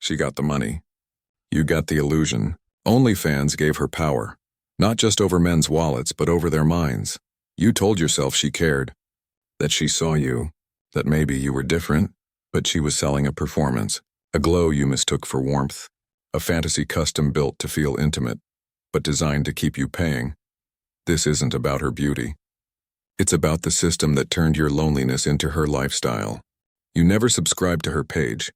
She got the money. You got the illusion. OnlyFans gave her power. Not just over men's wallets, but over their minds. You told yourself she cared. That she saw you. That maybe you were different, but she was selling a performance. A glow you mistook for warmth. A fantasy custom built to feel intimate, but designed to keep you paying. This isn't about her beauty. It's about the system that turned your loneliness into her lifestyle. You never subscribed to her page.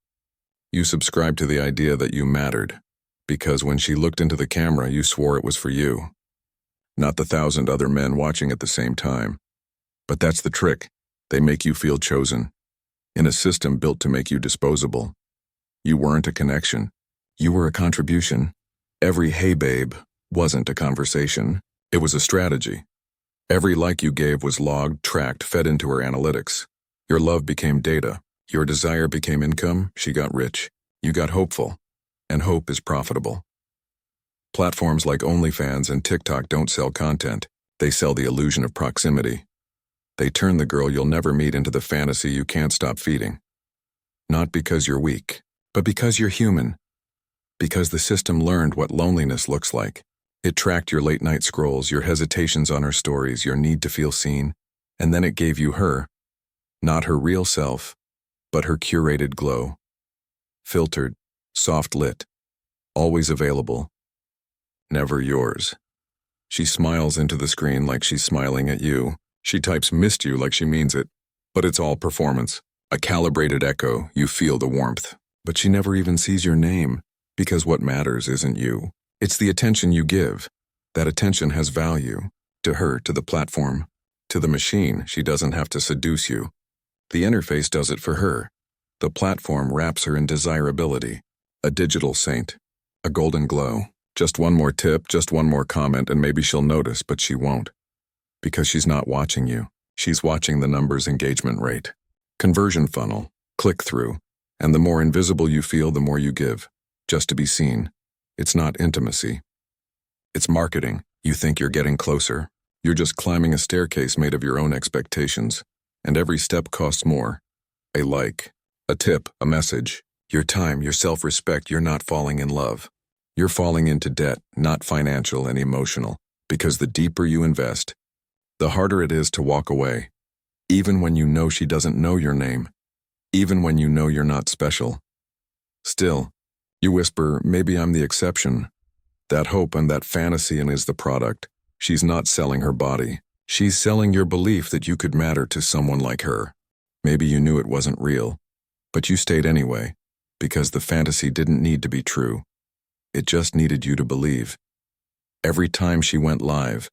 You subscribed to the idea that you mattered, because when she looked into the camera, you swore it was for you. Not the 1,000 other men watching at the same time. But that's the trick. They make you feel chosen. In a system built to make you disposable. You weren't a connection. You were a contribution. Every "hey babe" wasn't a conversation. It was a strategy. Every like you gave was logged, tracked, fed into her analytics. Your love became data. Your desire became income. She got rich. You got hopeful. And hope is profitable. Platforms like OnlyFans and TikTok don't sell content. They sell the illusion of proximity. They turn the girl you'll never meet into the fantasy you can't stop feeding. Not because you're weak, but because you're human. Because the system learned what loneliness looks like. It tracked your late-night scrolls, your hesitations on her stories, your need to feel seen, and then it gave you her. Not her real self, but her curated glow. Filtered, soft-lit, always available. Never yours. She smiles into the screen like she's smiling at you. She types "missed you" like she means it. But it's all performance. A calibrated echo, you feel the warmth. But she never even sees your name, because what matters isn't you. It's the attention you give. That attention has value. To her, to the platform, to the machine. She doesn't have to seduce you. The interface does it for her. The platform wraps her in desirability. A digital saint. A golden glow. Just one more tip, just one more comment, and maybe she'll notice, but she won't. Because she's not watching you. She's watching the numbers, engagement rate. Conversion funnel. Click-through. And the more invisible you feel, the more you give. Just to be seen. It's not intimacy. It's marketing. You think you're getting closer. You're just climbing a staircase made of your own expectations. And every step costs more. A like, a tip, a message. Your time, your self-respect. You're not falling in love. You're falling into debt, not financial and emotional. Because the deeper you invest, the harder it is to walk away. Even when you know she doesn't know your name. Even when you know you're not special. Still, you whisper, maybe I'm the exception. That hope and that fantasy and is the product. She's not selling her body. She's selling your belief that you could matter to someone like her. Maybe you knew it wasn't real, but you stayed anyway, because the fantasy didn't need to be true. It just needed you to believe. Every time she went live,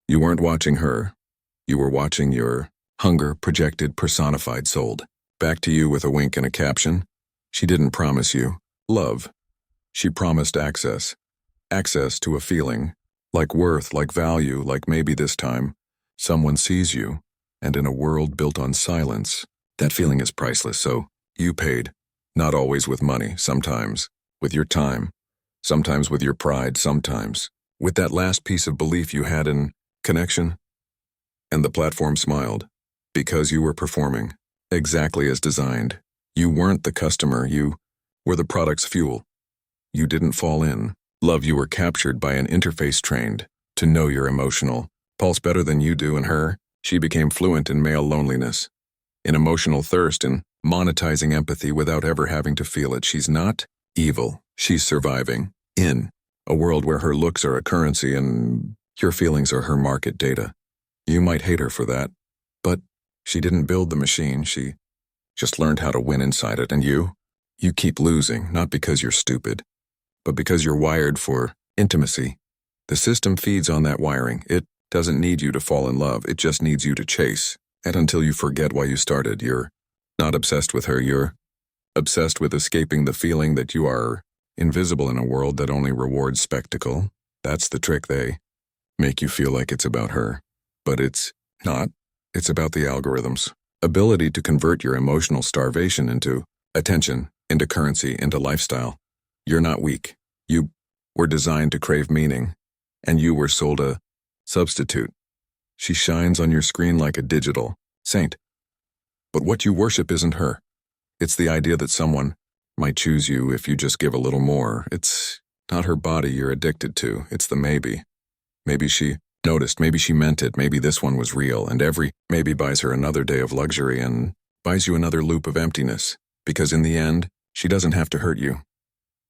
you weren't watching her. You were watching your hunger, projected, personified, sold. Back to you with a wink and a caption. She didn't promise you love. She promised access. Access to a feeling, like worth, like value, like maybe this time, someone sees you, and in a world built on silence, that feeling is priceless, so you paid. Not always with money, sometimes with your time, sometimes with your pride, sometimes with that last piece of belief you had in connection. And the platform smiled, because you were performing, exactly as designed. You weren't the customer, you were the product's fuel. You didn't fall in love, you were captured by an interface trained to know your emotional pulse better than you do. And her, she became fluent in male loneliness, in emotional thirst, in monetizing empathy without ever having to feel it. She's not evil, she's surviving in a world where her looks are a currency and your feelings are her market data. You might hate her for that, but she didn't build the machine, she just learned how to win inside it. And you keep losing, not because you're stupid, but because you're wired for intimacy. The system feeds on that wiring. It doesn't need you to fall in love, it just needs you to chase. And until you forget why you started, you're not obsessed with her, you're obsessed with escaping the feeling that you are invisible in a world that only rewards spectacle. That's the trick. They make you feel like it's about her. But it's not. It's about the algorithm's ability to convert your emotional starvation into attention, into currency, into lifestyle. You're not weak. You were designed to crave meaning, and you were sold a substitute. She shines on your screen like a digital saint. But what you worship isn't her. It's the idea that someone might choose you if you just give a little more. It's not her body you're addicted to, it's the maybe. Maybe she noticed, maybe she meant it, maybe this one was real, and every maybe buys her another day of luxury and buys you another loop of emptiness, because in the end, she doesn't have to hurt you.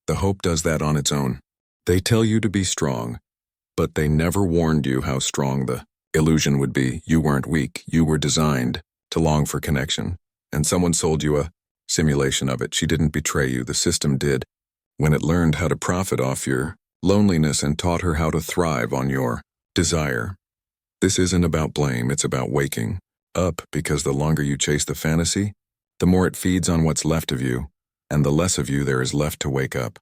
The hope does that on its own. They tell you to be strong, but they never warned you how strong the illusion would be. You weren't weak, you were designed to long for connection, and someone sold you a simulation of it. She didn't betray you, the system did, when it learned how to profit off your loneliness and taught her how to thrive on your desire. This isn't about blame, it's about waking up, because the longer you chase the fantasy, the more it feeds on what's left of you, and the less of you there is left to wake up.